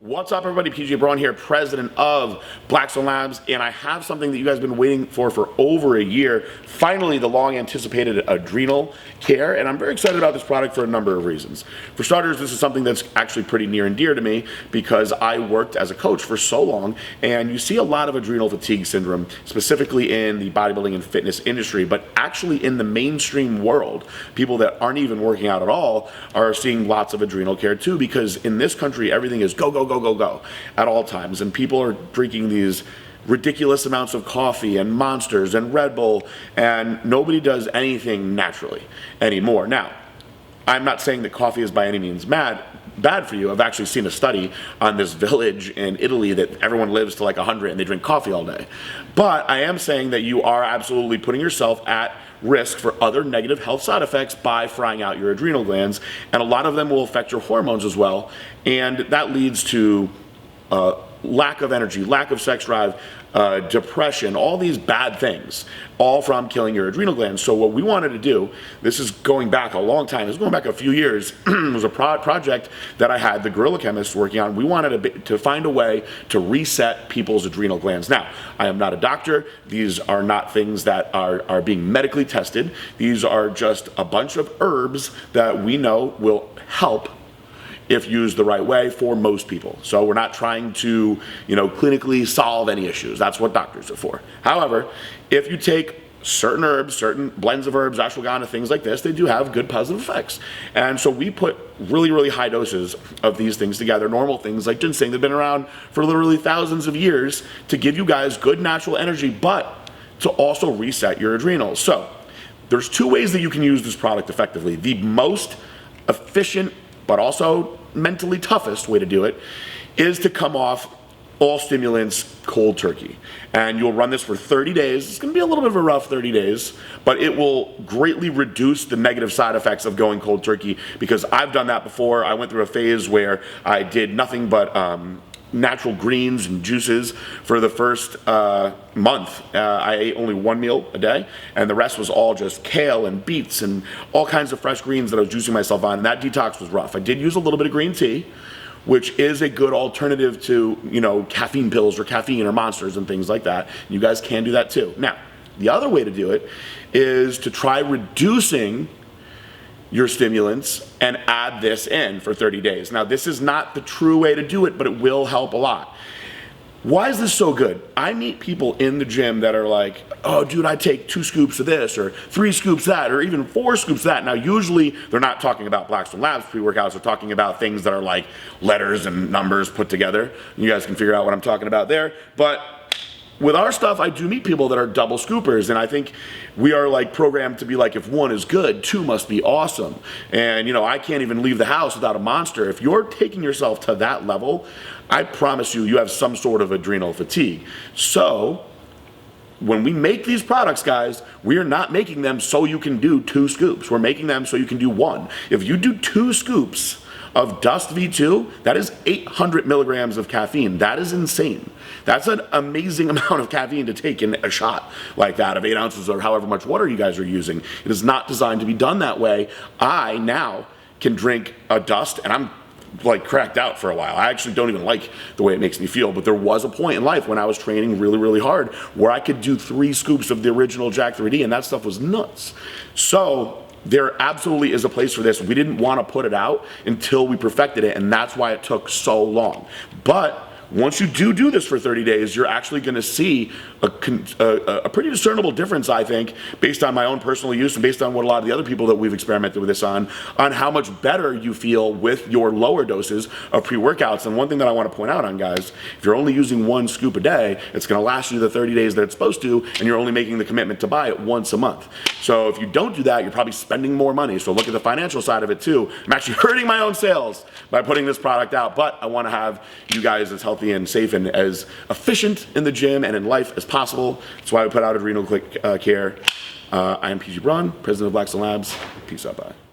What's up, everybody? PJ Braun here, president of Blackstone Labs, and I have something that you guys have been waiting for over a year. Finally, the long-anticipated Adrenal Care, and I'm very excited about this product for a number of reasons. For starters, this is something that's actually pretty near and dear to me because I worked as a coach for so long, and you see a lot of adrenal fatigue syndrome, specifically in the bodybuilding and fitness industry, but actually in the mainstream world, people that aren't even working out at all are seeing lots of adrenal care too, because in this country, everything is go, go, go, go, go at all times, and people are drinking these ridiculous amounts of coffee and Monsters and Red Bull, and nobody does anything naturally anymore. Now, I'm not saying that coffee is by any means bad for you. I've actually seen a study on this village in Italy that everyone lives to like 100 and they drink coffee all day. But I am saying that you are absolutely putting yourself at risk for other negative health side effects by frying out your adrenal glands, and a lot of them will affect your hormones as well, and that leads to lack of energy, lack of sex drive, depression, all these bad things, all from killing your adrenal glands. So what we wanted to do, this is going back a long time, this is going back a few years, it was a project that I had the gorilla chemists working on. We wanted to find a way to reset people's adrenal glands. Now, I am not a doctor. These are not things that are being medically tested. These are just a bunch of herbs that we know will help if used the right way for most people. So we're not trying to, clinically solve any issues. That's what doctors are for. However, if you take certain herbs, certain blends of herbs, ashwagandha, things like this, they do have good positive effects. And so we put really, really high doses of these things together, normal things like ginseng that have been around for literally thousands of years to give you guys good natural energy, but to also reset your adrenals. So there's two ways that you can use this product effectively. The most efficient, but also mentally toughest way to do it is to come off all stimulants cold turkey. And you'll run this for 30 days. It's gonna be a little bit of a rough 30 days, but it will greatly reduce the negative side effects of going cold turkey, because I've done that before. I went through a phase where I did nothing but natural greens and juices for the first month. I ate only one meal a day, and the rest was all just kale and beets and all kinds of fresh greens that I was juicing myself on, and that detox was rough. I did use a little bit of green tea, which is a good alternative to, caffeine pills or caffeine or Monsters and things like that. You guys can do that too. Now, the other way to do it is to try reducing your stimulants and add this in for 30 days. Now, this is not the true way to do it, but it will help a lot. Why is this so good? I meet people in the gym that are like, oh, dude, I take 2 scoops of this or 3 scoops of that or even 4 scoops of that. Now, usually they're not talking about Blackstone Labs pre-workouts. They're talking about things that are like letters and numbers put together. You guys can figure out what I'm talking about there. But with our stuff, I do meet people that are double scoopers, and I think we are like programmed to be like, if 1 is good, 2 must be awesome. And I can't even leave the house without a Monster. If you're taking yourself to that level, I promise you have some sort of adrenal fatigue. So when we make these products, guys, we are not making them so you can do 2 scoops. We're making them so you can do 1. If you do 2 scoops of Dust V2, that is 800 milligrams of caffeine. That is insane. That's an amazing amount of caffeine to take in a shot like that of 8 ounces or however much water you guys are using. It is not designed to be done that way. I now can drink a Dust, and I'm like cracked out for a while. I actually don't even like the way it makes me feel, but there was a point in life when I was training really, really hard where I could do 3 scoops of the original Jack 3D, and that stuff was nuts. So there absolutely is a place for this. We didn't want to put it out until we perfected it, and that's why it took so long. But once you do this for 30 days, you're actually going to see a pretty discernible difference, I think, based on my own personal use and based on what a lot of the other people that we've experimented with this on how much better you feel with your lower doses of pre-workouts. And one thing that I want to point out on, guys, if you're only using 1 scoop a day, it's going to last you the 30 days that it's supposed to, and you're only making the commitment to buy it once a month. So if you don't do that, you're probably spending more money. So look at the financial side of it too. I'm actually hurting my own sales by putting this product out, but I want to have you guys as healthy and safe and as efficient in the gym and in life as possible. That's why we put out Adrenal Care. I am PG Braun, president of Blackstone Labs. Peace out, bye.